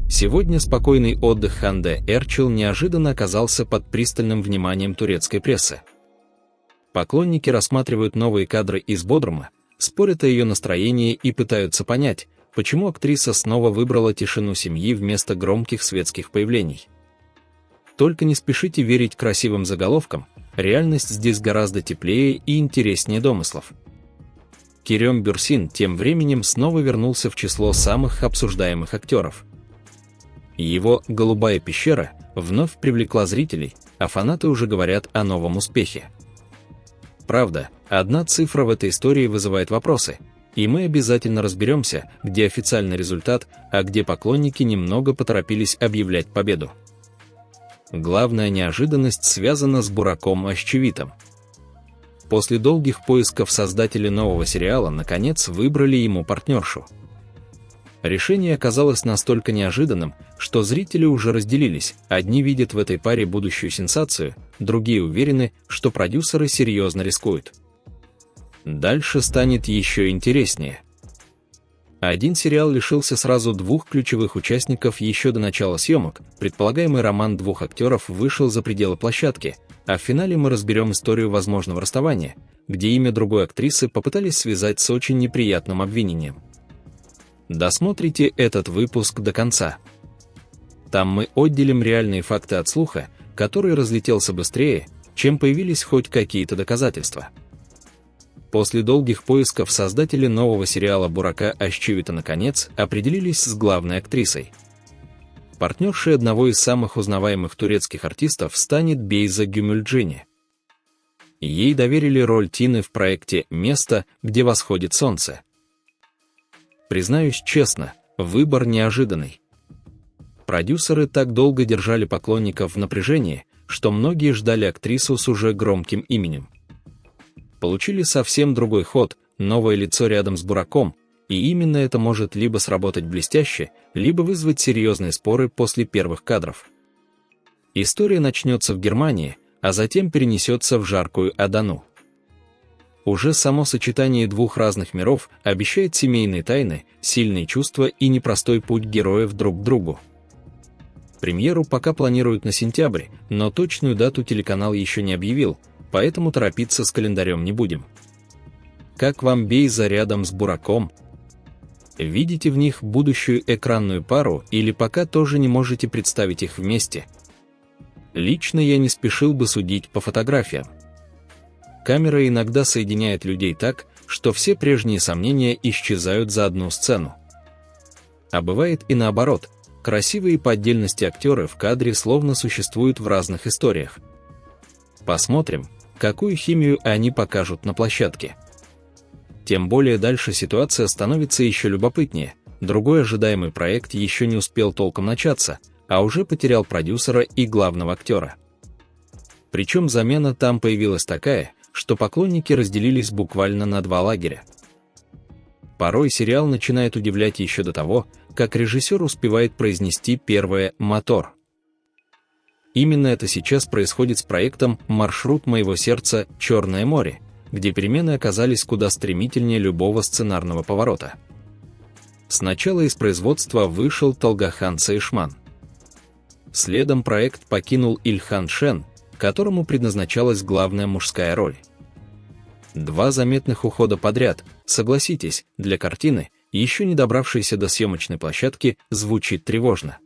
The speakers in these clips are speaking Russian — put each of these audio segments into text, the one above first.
Сегодня спокойный отдых Ханде Эрчил неожиданно оказался под пристальным вниманием турецкой прессы. Поклонники рассматривают новые кадры из Бодрума, спорят о ее настроении и пытаются понять, почему актриса снова выбрала тишину семьи вместо громких светских появлений. Только не спешите верить красивым заголовкам, реальность здесь гораздо теплее и интереснее домыслов. Керем Бюрсин тем временем снова вернулся в число самых обсуждаемых актеров. Его «Голубая пещера» вновь привлекла зрителей, а фанаты уже говорят о новом успехе. Правда, одна цифра в этой истории вызывает вопросы, и мы обязательно разберемся, где официальный результат, а где поклонники немного поторопились объявлять победу. Главная неожиданность связана с Бураком Озчивитом. После долгих поисков создатели нового сериала наконец выбрали ему партнершу. Решение оказалось настолько неожиданным, что зрители уже разделились. Одни видят в этой паре будущую сенсацию, другие уверены, что продюсеры серьезно рискуют. Дальше станет еще интереснее. Один сериал лишился сразу двух ключевых участников еще до начала съемок, предполагаемый роман двух актеров вышел за пределы площадки, а в финале мы разберем историю возможного расставания, где имя другой актрисы попытались связать с очень неприятным обвинением. Досмотрите этот выпуск до конца. Там мы отделим реальные факты от слуха, который разлетелся быстрее, чем появились хоть какие-то доказательства. После долгих поисков создатели нового сериала Бурака Озчивита наконец определились с главной актрисой. Партнершей одного из самых узнаваемых турецких артистов станет Бейза Гюмюльджини. Ей доверили роль Тины в проекте «Место, где восходит солнце». Признаюсь честно, выбор неожиданный. Продюсеры так долго держали поклонников в напряжении, что многие ждали актрису с уже громким именем. Получили совсем другой ход, новое лицо рядом с Бураком, и именно это может либо сработать блестяще, либо вызвать серьезные споры после первых кадров. История начнется в Германии, а затем перенесется в жаркую Адану. Уже само сочетание двух разных миров обещает семейные тайны, сильные чувства и непростой путь героев друг к другу. Премьеру пока планируют на сентябрь, но точную дату телеканал еще не объявил, поэтому торопиться с календарем не будем. Как вам Бейза рядом с Бураком? Видите в них будущую экранную пару или пока тоже не можете представить их вместе? Лично я не спешил бы судить по фотографиям. Камера иногда соединяет людей так, что все прежние сомнения исчезают за одну сцену. А бывает и наоборот, красивые по отдельности актеры в кадре словно существуют в разных историях. Посмотрим, какую химию они покажут на площадке. Тем более дальше ситуация становится еще любопытнее. Другой ожидаемый проект еще не успел толком начаться, а уже потерял продюсера и главного актера. Причем замена там появилась такая, что поклонники разделились буквально на два лагеря. Порой сериал начинает удивлять еще до того, как режиссер успевает произнести первое «мотор». Именно это сейчас происходит с проектом «Маршрут моего сердца. Черное море», где перемены оказались куда стремительнее любого сценарного поворота. Сначала из производства вышел Талгахан Саишман. Следом проект покинул Ильхан Шен, которому предназначалась главная мужская роль. Два заметных ухода подряд, согласитесь, для картины, еще не добравшейся до съемочной площадки, звучит тревожно.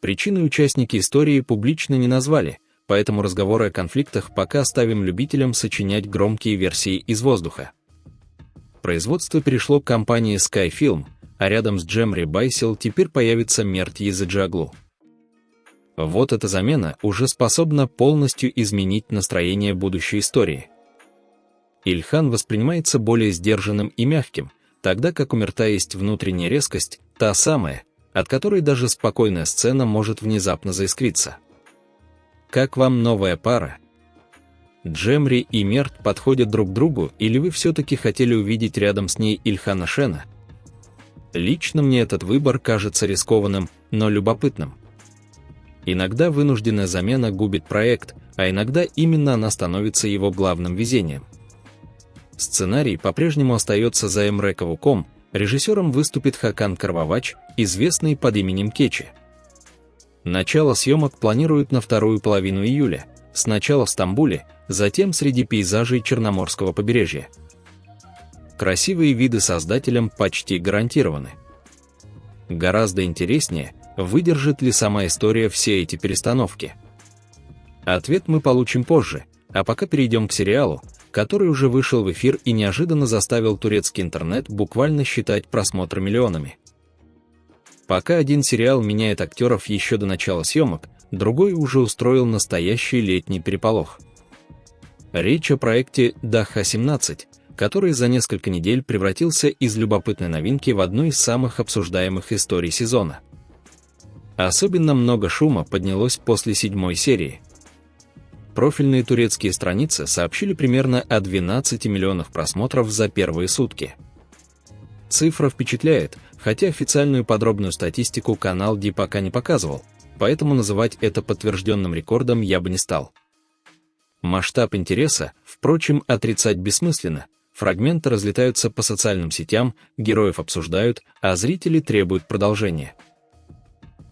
Причины участники истории публично не назвали, поэтому разговоры о конфликтах пока оставим любителям сочинять громкие версии из воздуха. Производство перешло к компании Skyfilm, а рядом с Джемри Байсел теперь появится Мерт Езеджиоглу. Вот эта замена уже способна полностью изменить настроение будущей истории. Ильхан воспринимается более сдержанным и мягким, тогда как у Мерта есть внутренняя резкость, та самая, от которой даже спокойная сцена может внезапно заискриться. Как вам новая пара? Джемри и Мерт подходят друг к другу, или вы все-таки хотели увидеть рядом с ней Ильхана Шена? Лично мне этот выбор кажется рискованным, но любопытным. Иногда вынужденная замена губит проект, а иногда именно она становится его главным везением. Сценарий по-прежнему остается за Эмре Кавуком, Режиссером выступит Хакан Карвавач, известный под именем Кечи. Начало съемок планируют на вторую половину июля, сначала в Стамбуле, затем среди пейзажей Черноморского побережья. Красивые виды создателям почти гарантированы. Гораздо интереснее, выдержит ли сама история все эти перестановки. Ответ мы получим позже, а пока перейдем к сериалу, который уже вышел в эфир и неожиданно заставил турецкий интернет буквально считать просмотры миллионами. Пока один сериал меняет актеров еще до начала съемок, другой уже устроил настоящий летний переполох. Речь о проекте «Даха-17», который за несколько недель превратился из любопытной новинки в одну из самых обсуждаемых историй сезона. Особенно много шума поднялось после 7-й серии. Профильные турецкие страницы сообщили примерно о 12 миллионах просмотров за первые сутки. Цифра впечатляет, хотя официальную подробную статистику канал Ди пока не показывал, поэтому называть это подтвержденным рекордом я бы не стал. Масштаб интереса, впрочем, отрицать бессмысленно. Фрагменты разлетаются по социальным сетям, героев обсуждают, а зрители требуют продолжения.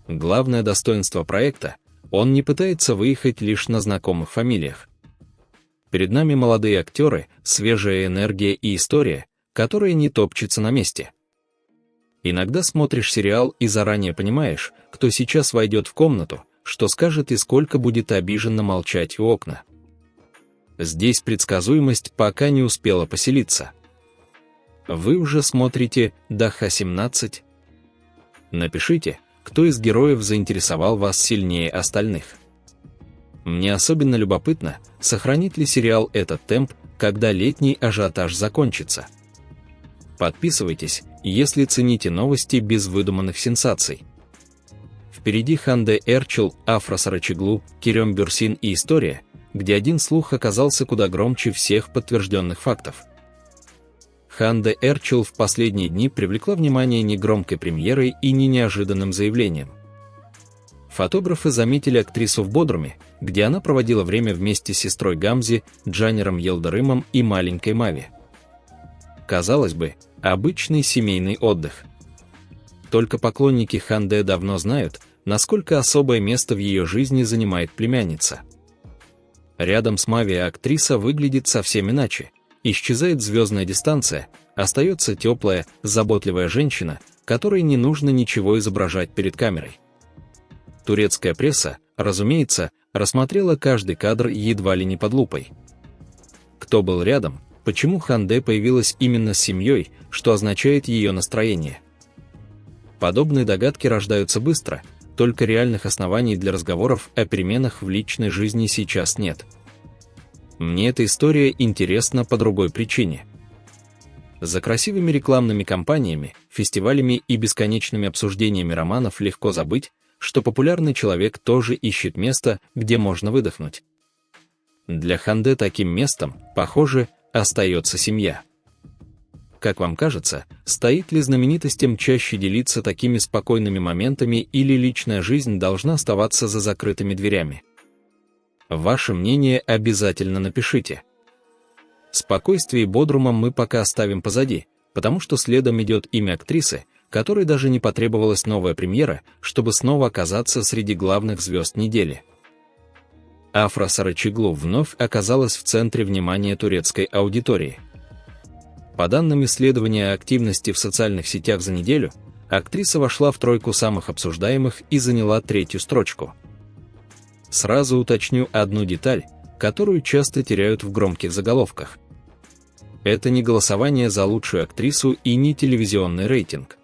Главное достоинство проекта – он не пытается выехать лишь на знакомых фамилиях. Перед нами молодые актеры, свежая энергия и история, которая не топчется на месте. Иногда смотришь сериал и заранее понимаешь, кто сейчас войдет в комнату, что скажет и сколько будет обиженно молчать у окна. Здесь предсказуемость пока не успела поселиться. Вы уже смотрите «Даха-17»? Напишите, кто из героев заинтересовал вас сильнее остальных. Мне особенно любопытно, сохранит ли сериал этот темп, когда летний ажиотаж закончится. Подписывайтесь, если цените новости без выдуманных сенсаций. Впереди Ханде Эрчел, Афра Сарачоглу, Керем Бюрсин и история, где один слух оказался куда громче всех подтвержденных фактов. Ханде Эрчел в последние дни привлекла внимание не громкой премьерой и не неожиданным заявлением. Фотографы заметили актрису в Бодруме, где она проводила время вместе с сестрой Гамзи, Джанером Елдарымом и маленькой Мави. Казалось бы, обычный семейный отдых. Только поклонники Ханде давно знают, насколько особое место в ее жизни занимает племянница. Рядом с Мави актриса выглядит совсем иначе. Исчезает звездная дистанция, остается теплая, заботливая женщина, которой не нужно ничего изображать перед камерой. Турецкая пресса, разумеется, рассмотрела каждый кадр едва ли не под лупой. Кто был рядом, почему Ханде появилась именно с семьей, что означает ее настроение. Подобные догадки рождаются быстро, только реальных оснований для разговоров о переменах в личной жизни сейчас нет. Мне эта история интересна по другой причине. За красивыми рекламными кампаниями, фестивалями и бесконечными обсуждениями романов легко забыть, что популярный человек тоже ищет место, где можно выдохнуть. Для Ханде таким местом, похоже, остается семья. Как вам кажется, стоит ли знаменитостям чаще делиться такими спокойными моментами или личная жизнь должна оставаться за закрытыми дверями? Ваше мнение обязательно напишите. Спокойствие Бодрума мы пока оставим позади, потому что следом идет имя актрисы, которой даже не потребовалась новая премьера, чтобы снова оказаться среди главных звезд недели. Афра Сарачоглу вновь оказалась в центре внимания турецкой аудитории. По данным исследования активности в социальных сетях за неделю, актриса вошла в тройку самых обсуждаемых и заняла 3-ю строчку. Сразу уточню одну деталь, которую часто теряют в громких заголовках. Это не голосование за лучшую актрису и не телевизионный рейтинг.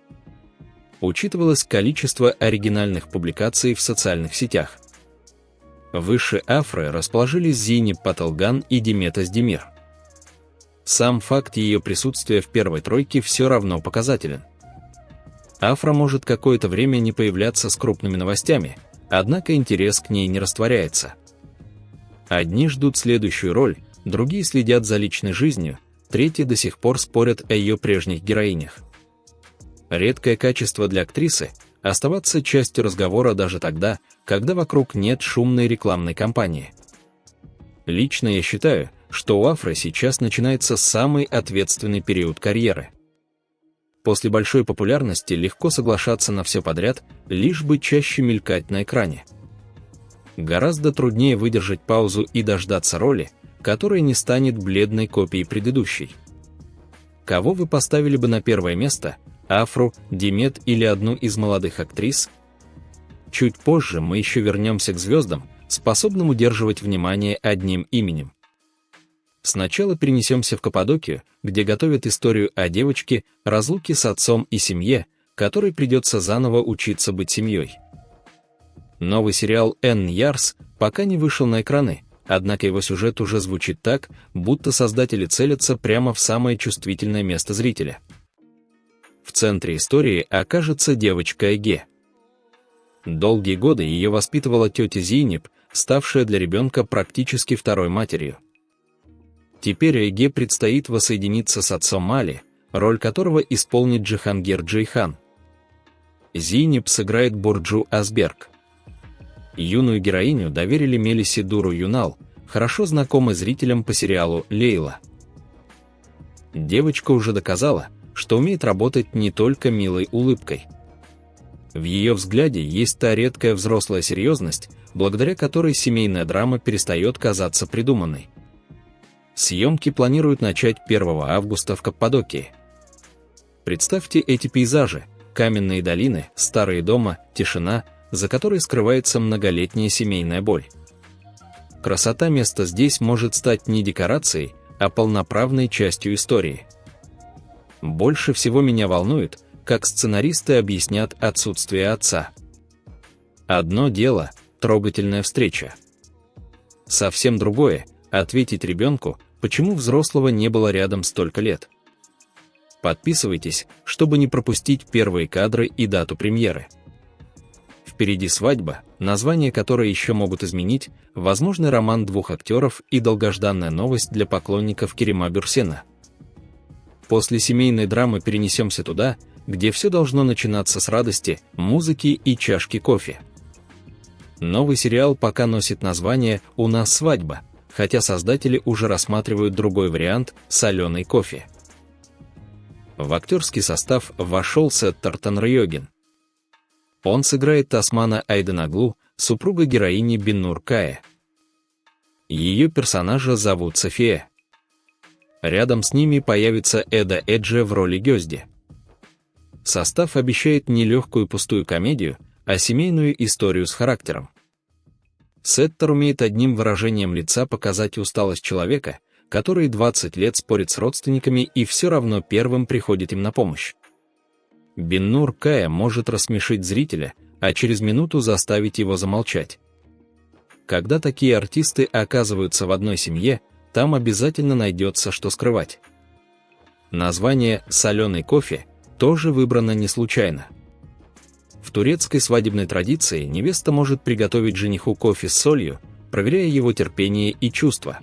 Учитывалось количество оригинальных публикаций в социальных сетях. Выше Афры расположились Зейнеп Патылган и Демет Оздемир. Сам факт ее присутствия в первой тройке все равно показателен. Афра может какое-то время не появляться с крупными новостями, однако интерес к ней не растворяется. Одни ждут следующую роль, другие следят за личной жизнью, третьи до сих пор спорят о ее прежних героинях. Редкое качество для актрисы – оставаться частью разговора даже тогда, когда вокруг нет шумной рекламной кампании. Лично я считаю, что у Афры сейчас начинается самый ответственный период карьеры. После большой популярности легко соглашаться на все подряд, лишь бы чаще мелькать на экране. Гораздо труднее выдержать паузу и дождаться роли, которая не станет бледной копией предыдущей. Кого вы поставили бы на первое место? Афру, Димет или одну из молодых актрис? Чуть позже мы еще вернемся к звездам, способным удерживать внимание одним именем. Сначала перенесемся в Каппадокию, где готовят историю о девочке, разлуке с отцом и семье, которой придется заново учиться быть семьей. Новый сериал «Энн Ярс» пока не вышел на экраны, однако его сюжет уже звучит так, будто создатели целятся прямо в самое чувствительное место зрителя. В центре истории окажется девочка Эге. Долгие годы ее воспитывала тетя Зейнеп, ставшая для ребенка практически второй матерью. Теперь Эге предстоит воссоединиться с отцом Мали, роль которого исполнит Джихангир Джейхан. Зейнеп сыграет Бурджу Азберг. Юную героиню доверили Мелисе Дуру Юнал, хорошо знакомой зрителям по сериалу «Лейла». Девочка уже доказала, что умеет работать не только милой улыбкой. В ее взгляде есть та редкая взрослая серьезность, благодаря которой семейная драма перестает казаться придуманной. Съемки планируют начать 1 августа в Каппадокии. Представьте эти пейзажи: каменные долины, старые дома, тишина, за которой скрывается многолетняя семейная боль. Красота места здесь может стать не декорацией, а полноправной частью истории. Больше всего меня волнует, как сценаристы объяснят отсутствие отца. Одно дело – трогательная встреча. Совсем другое – ответить ребенку, почему взрослого не было рядом столько лет. Подписывайтесь, чтобы не пропустить первые кадры и дату премьеры. Впереди свадьба, название которой еще могут изменить, возможный роман двух актеров и долгожданная новость для поклонников Керема Бюрсена. После семейной драмы перенесемся туда, где все должно начинаться с радости, музыки и чашки кофе. Новый сериал пока носит название «У нас свадьба», хотя создатели уже рассматривают другой вариант – «Соленый кофе». В актерский состав вошел Сеттар Танрыёгин. Он сыграет Тасмана Айданаглу, супруга героини Биннур Кая. Ее персонажа зовут София. Рядом с ними появится Эда Эджи в роли Гёзди. Состав обещает не легкую пустую комедию, а семейную историю с характером. Сеттар умеет одним выражением лица показать усталость человека, который 20 лет спорит с родственниками и все равно первым приходит им на помощь. Биннур Кая может рассмешить зрителя, а через минуту заставить его замолчать. Когда такие артисты оказываются в одной семье, там обязательно найдется, что скрывать. Название «Соленый кофе» тоже выбрано не случайно. В турецкой свадебной традиции невеста может приготовить жениху кофе с солью, проверяя его терпение и чувства.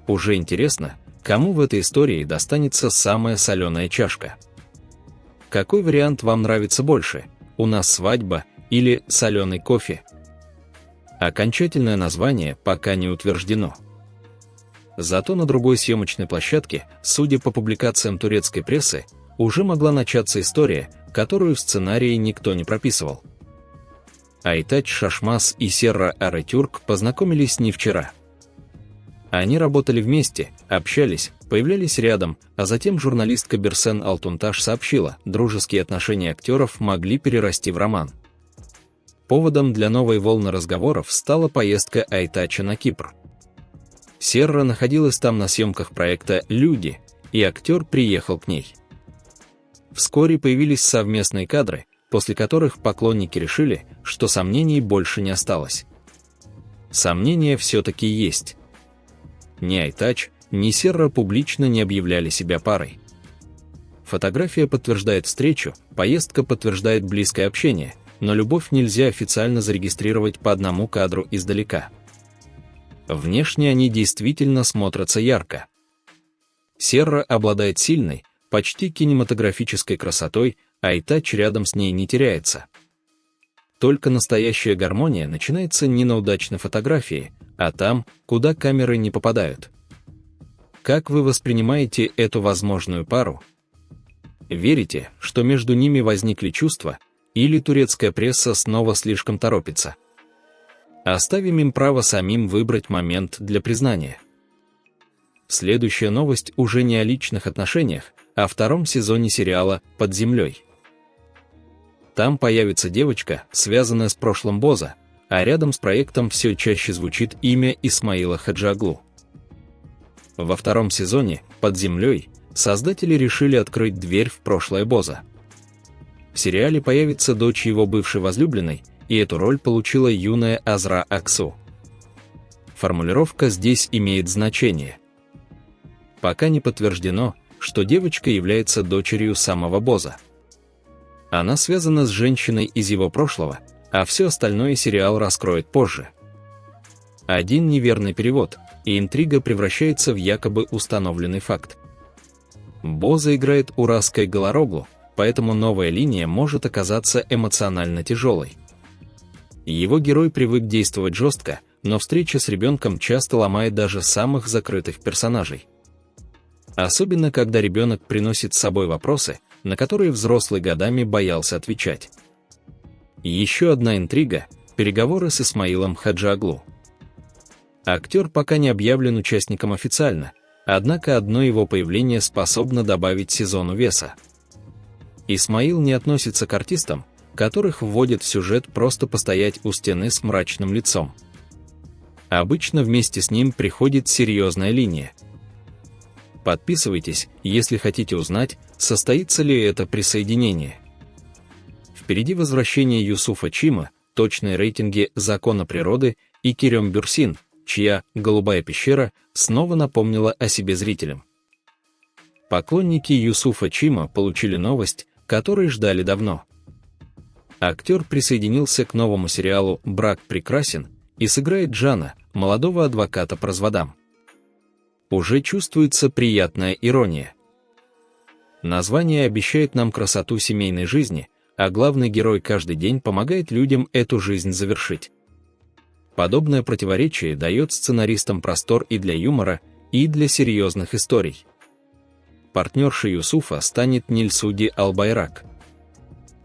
Уже интересно, кому в этой истории достанется самая соленая чашка. Какой вариант вам нравится больше? «У нас свадьба» или «Соленый кофе»? Окончательное название пока не утверждено. Зато на другой съемочной площадке, судя по публикациям турецкой прессы, уже могла начаться история, которую в сценарии никто не прописывал. Айтач Шашмас и Серра Аратюрк познакомились не вчера. Они работали вместе, общались, появлялись рядом, а затем журналистка Берсен Алтунташ сообщила, дружеские отношения актеров могли перерасти в роман. Поводом для новой волны разговоров стала поездка Айтача на Кипр. Серра находилась там на съемках проекта «Люди», и актер приехал к ней. Вскоре появились совместные кадры, после которых поклонники решили, что сомнений больше не осталось. Сомнения все-таки есть. Ни Айтач, ни Серра публично не объявляли себя парой. Фотография подтверждает встречу, поездка подтверждает близкое общение, но любовь нельзя официально зарегистрировать по одному кадру издалека. Внешне они действительно смотрятся ярко. Серра обладает сильной, почти кинематографической красотой, а Айтач рядом с ней не теряется. Только настоящая гармония начинается не на удачной фотографии, а там, куда камеры не попадают. Как вы воспринимаете эту возможную пару? Верите, что между ними возникли чувства, или турецкая пресса снова слишком торопится? Оставим им право самим выбрать момент для признания. Следующая новость уже не о личных отношениях, а о втором сезоне сериала «Под землей». Там появится девочка, связанная с прошлым Боза, а рядом с проектом все чаще звучит имя Исмаила Хаджиоглу. Во втором сезоне «Под землей» создатели решили открыть дверь в прошлое Боза. В сериале появится дочь его бывшей возлюбленной, и эту роль получила юная Азра Аксу. Формулировка здесь имеет значение. Пока не подтверждено, что девочка является дочерью самого Боза. Она связана с женщиной из его прошлого, а все остальное сериал раскроет позже. Один неверный перевод, и интрига превращается в якобы установленный факт. Боза играет Уразкай Галароглу, поэтому новая линия может оказаться эмоционально тяжелой. Его герой привык действовать жестко, но встреча с ребенком часто ломает даже самых закрытых персонажей. Особенно, когда ребенок приносит с собой вопросы, на которые взрослый годами боялся отвечать. Еще одна интрига – переговоры с Исмаилом Хаджиоглу. Актер пока не объявлен участником официально, однако одно его появление способно добавить сезону веса. Исмаил не относится к артистам, которых вводят в сюжет просто постоять у стены с мрачным лицом. Обычно вместе с ним приходит серьезная линия. Подписывайтесь, если хотите узнать, состоится ли это присоединение. Впереди возвращение Юсуфа Чима, точные рейтинги «Закона природы» и Керем Бюрсин, чья «Голубая пещера» снова напомнила о себе зрителям. Поклонники Юсуфа Чима получили новость, которой ждали давно. Актер присоединился к новому сериалу «Брак прекрасен» и сыграет Джана, молодого адвоката по разводам. Уже чувствуется приятная ирония. Название обещает нам красоту семейной жизни, а главный герой каждый день помогает людям эту жизнь завершить. Подобное противоречие дает сценаристам простор и для юмора, и для серьезных историй. Партнершей Юсуфа станет Нильсуди Албайрак.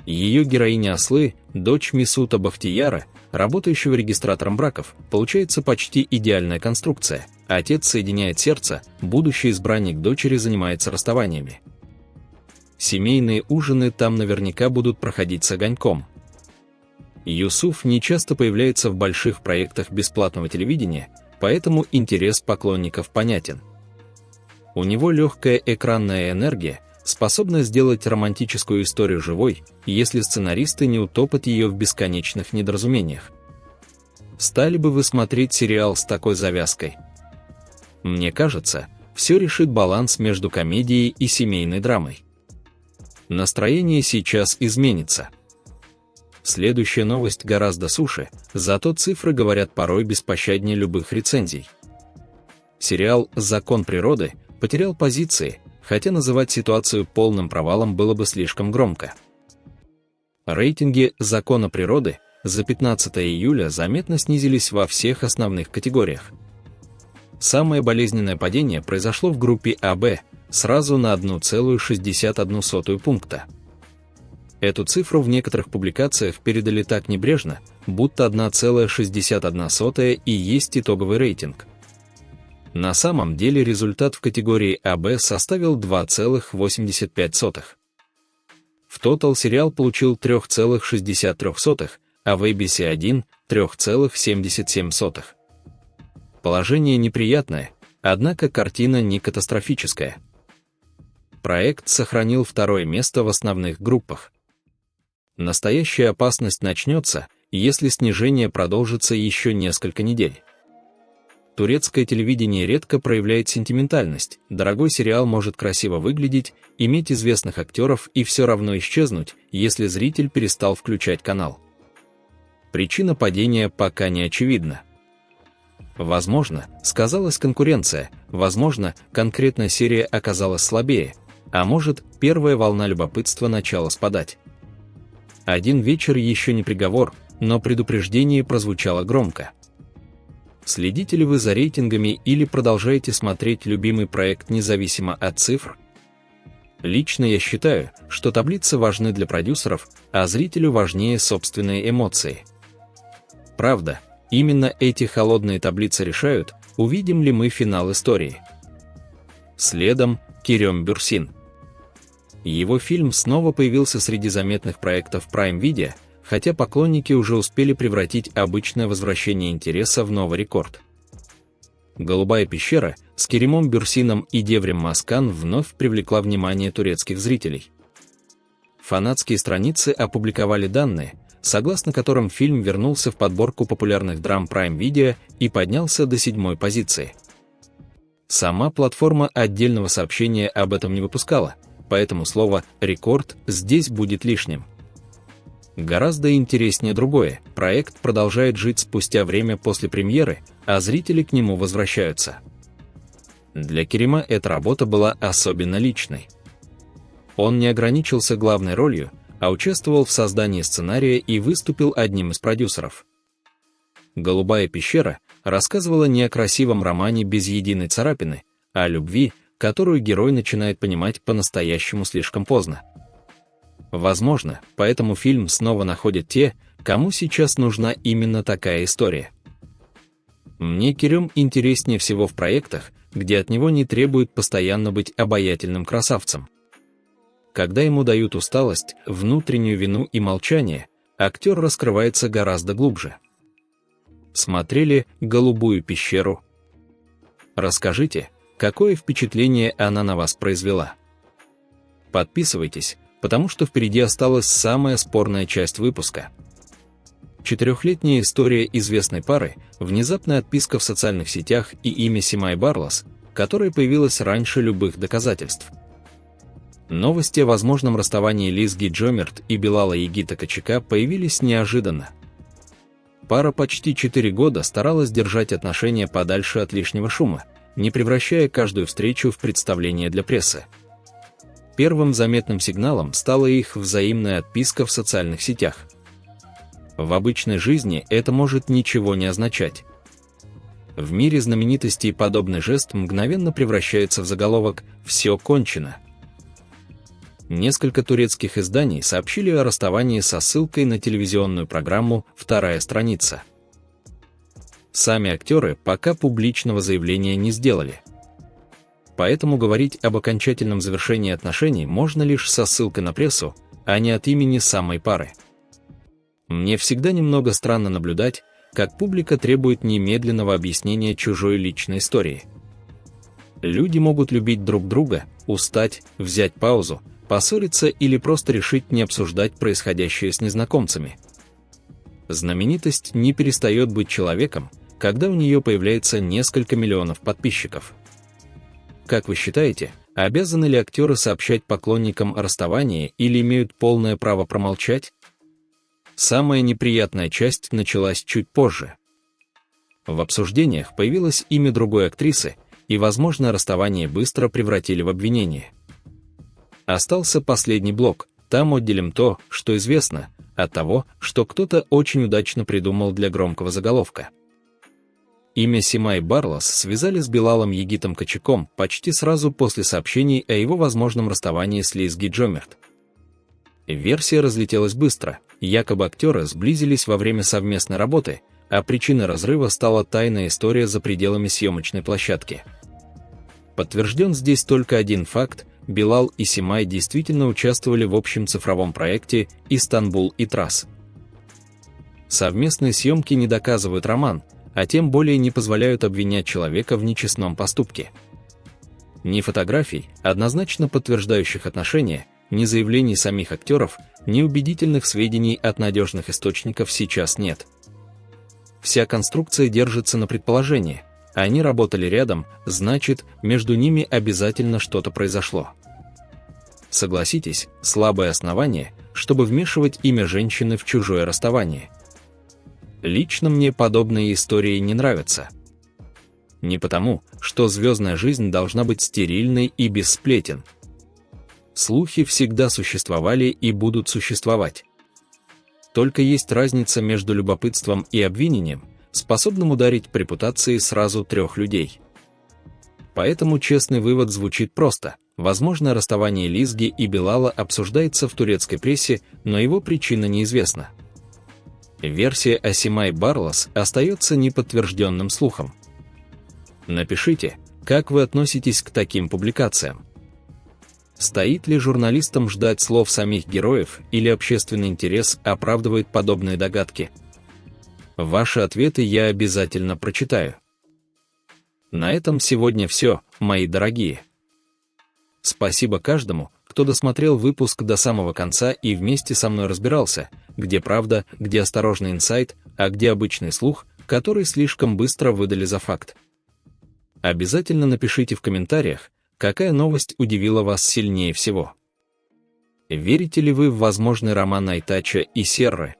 Ее героиня Аслы, дочь Месута Бахтияра, работающего регистратором браков, получается почти идеальная конструкция. Отец соединяет сердца, будущий избранник дочери занимается расставаниями. Семейные ужины там наверняка будут проходить с огоньком. Юсуф не часто появляется в больших проектах бесплатного телевидения, поэтому интерес поклонников понятен. У него легкая экранная энергия, способна сделать романтическую историю живой, если сценаристы не утопят ее в бесконечных недоразумениях. Стали бы вы смотреть сериал с такой завязкой? Мне кажется, все решит баланс между комедией и семейной драмой. Настроение сейчас изменится. Следующая новость гораздо суше, зато цифры говорят порой беспощаднее любых рецензий. Сериал «Закон природы» потерял позиции, хотя называть ситуацию полным провалом было бы слишком громко. Рейтинги «Закона природы» за 15 июля заметно снизились во всех основных категориях. Самое болезненное падение произошло в группе АБ, сразу на 1,61 пункта. Эту цифру в некоторых публикациях передали так небрежно, будто 1,61 и есть итоговый рейтинг. На самом деле результат в категории АБ составил 2,85. В Total сериал получил 3,63, а в ABC1 – 3,77. Положение неприятное, однако картина не катастрофическая. Проект сохранил второе место в основных группах. Настоящая опасность начнется, если снижение продолжится еще несколько недель. Турецкое телевидение редко проявляет сентиментальность, дорогой сериал может красиво выглядеть, иметь известных актеров и все равно исчезнуть, если зритель перестал включать канал. Причина падения пока не очевидна. Возможно, сказалась конкуренция, возможно, конкретная серия оказалась слабее, а может, первая волна любопытства начала спадать. Один вечер еще не приговор, но предупреждение прозвучало громко. Следите ли вы за рейтингами или продолжаете смотреть любимый проект независимо от цифр? Лично я считаю, что таблицы важны для продюсеров, а зрителю важнее собственные эмоции. Правда, именно эти холодные таблицы решают, увидим ли мы финал истории. Следом Керем Бюрсин. Его фильм снова появился среди заметных проектов Prime Video, хотя поклонники уже успели превратить обычное возвращение интереса в новый рекорд. «Голубая пещера» с Керемом Бюрсином и Деврем Маскан вновь привлекла внимание турецких зрителей. Фанатские страницы опубликовали данные, согласно которым фильм вернулся в подборку популярных драм Prime Video и поднялся до 7-й позиции. Сама платформа отдельного сообщения об этом не выпускала, поэтому слово «рекорд» здесь будет лишним. Гораздо интереснее другое: проект продолжает жить спустя время после премьеры, а зрители к нему возвращаются. Для Керема эта работа была особенно личной. Он не ограничился главной ролью, а участвовал в создании сценария и выступил одним из продюсеров. «Голубая пещера» рассказывала не о красивом романе без единой царапины, а о любви, которую герой начинает понимать по-настоящему слишком поздно. Возможно, поэтому фильм снова находят те, кому сейчас нужна именно такая история. Мне Керем интереснее всего в проектах, где от него не требуют постоянно быть обаятельным красавцем. Когда ему дают усталость, внутреннюю вину и молчание, актер раскрывается гораздо глубже. Смотрели «Голубую пещеру»? Расскажите, какое впечатление она на вас произвела? Подписывайтесь, потому что впереди осталась самая спорная часть выпуска. 4-летняя история известной пары, внезапная отписка в социальных сетях и имя Симай Барлас, которое появилось раньше любых доказательств. Новости о возможном расставании Лизги Джомерт и Белала Егита Кочака появились неожиданно. Пара почти 4 года старалась держать отношения подальше от лишнего шума, не превращая каждую встречу в представление для прессы. Первым заметным сигналом стала их взаимная отписка в социальных сетях. В обычной жизни это может ничего не означать. В мире знаменитостей подобный жест мгновенно превращается в заголовок «Все кончено». Несколько турецких изданий сообщили о расставании со ссылкой на телевизионную программу «Вторая страница». Сами актеры пока публичного заявления не сделали. Поэтому говорить об окончательном завершении отношений можно лишь со ссылкой на прессу, а не от имени самой пары. Мне всегда немного странно наблюдать, как публика требует немедленного объяснения чужой личной истории. Люди могут любить друг друга, устать, взять паузу, поссориться или просто решить не обсуждать происходящее с незнакомцами. Знаменитость не перестает быть человеком, когда у нее появляется несколько миллионов подписчиков. Как вы считаете, обязаны ли актеры сообщать поклонникам о расставании или имеют полное право промолчать? Самая неприятная часть началась чуть позже. В обсуждениях появилось имя другой актрисы, и возможное расставание быстро превратили в обвинение. Остался последний блок, там отделим то, что известно, от того, что кто-то очень удачно придумал для громкого заголовка. Имя Симай Барлас связали с Белалом Егитом Кочаком почти сразу после сообщений о его возможном расставании с Лизги Джомерт. Версия разлетелась быстро, якобы актеры сблизились во время совместной работы, а причиной разрыва стала тайная история за пределами съемочной площадки. Подтвержден здесь только один факт: Белал и Симай действительно участвовали в общем цифровом проекте «Истанбул и Трас». Совместные съемки не доказывают роман, а тем более не позволяют обвинять человека в нечестном поступке. Ни фотографий, однозначно подтверждающих отношения, ни заявлений самих актеров, ни убедительных сведений от надежных источников сейчас нет. Вся конструкция держится на предположении: они работали рядом, значит, между ними обязательно что-то произошло. Согласитесь, слабое основание, чтобы вмешивать имя женщины в чужое расставание. Лично мне подобные истории не нравятся. Не потому, что звездная жизнь должна быть стерильной и без сплетен. Слухи всегда существовали и будут существовать. Только есть разница между любопытством и обвинением, способным ударить по репутации сразу 3 людей. Поэтому честный вывод звучит просто: Возможно, расставание Лизги и Билала обсуждается в турецкой прессе, но его причина неизвестна. Версия о Симай Барлас остается неподтвержденным слухом. Напишите, как вы относитесь к таким публикациям. Стоит ли журналистам ждать слов самих героев, или общественный интерес оправдывает подобные догадки? Ваши ответы я обязательно прочитаю. На этом сегодня все, мои дорогие. Спасибо каждому, кто досмотрел выпуск до самого конца и вместе со мной разбирался, где правда, где осторожный инсайт, а где обычный слух, который слишком быстро выдали за факт. Обязательно напишите в комментариях, какая новость удивила вас сильнее всего. Верите ли вы в возможный роман Айтача и Серры?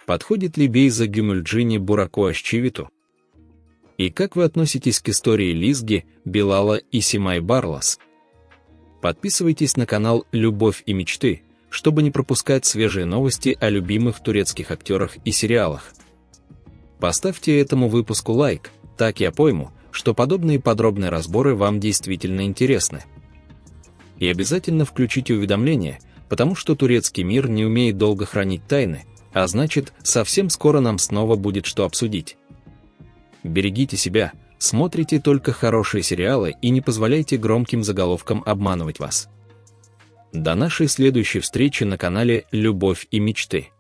Подходит ли Бейза Гюмюльджини Бураку Ашчивиту? И как вы относитесь к истории Лизги, Билала и Симай Барлас? Подписывайтесь на канал «Любовь и мечты», чтобы не пропускать свежие новости о любимых турецких актерах и сериалах. Поставьте этому выпуску лайк, так я пойму, что подобные подробные разборы вам действительно интересны. И обязательно включите уведомления, потому что турецкий мир не умеет долго хранить тайны, а значит, совсем скоро нам снова будет что обсудить. Берегите себя, смотрите только хорошие сериалы и не позволяйте громким заголовкам обманывать вас. До нашей следующей встречи на канале «Любовь и мечты».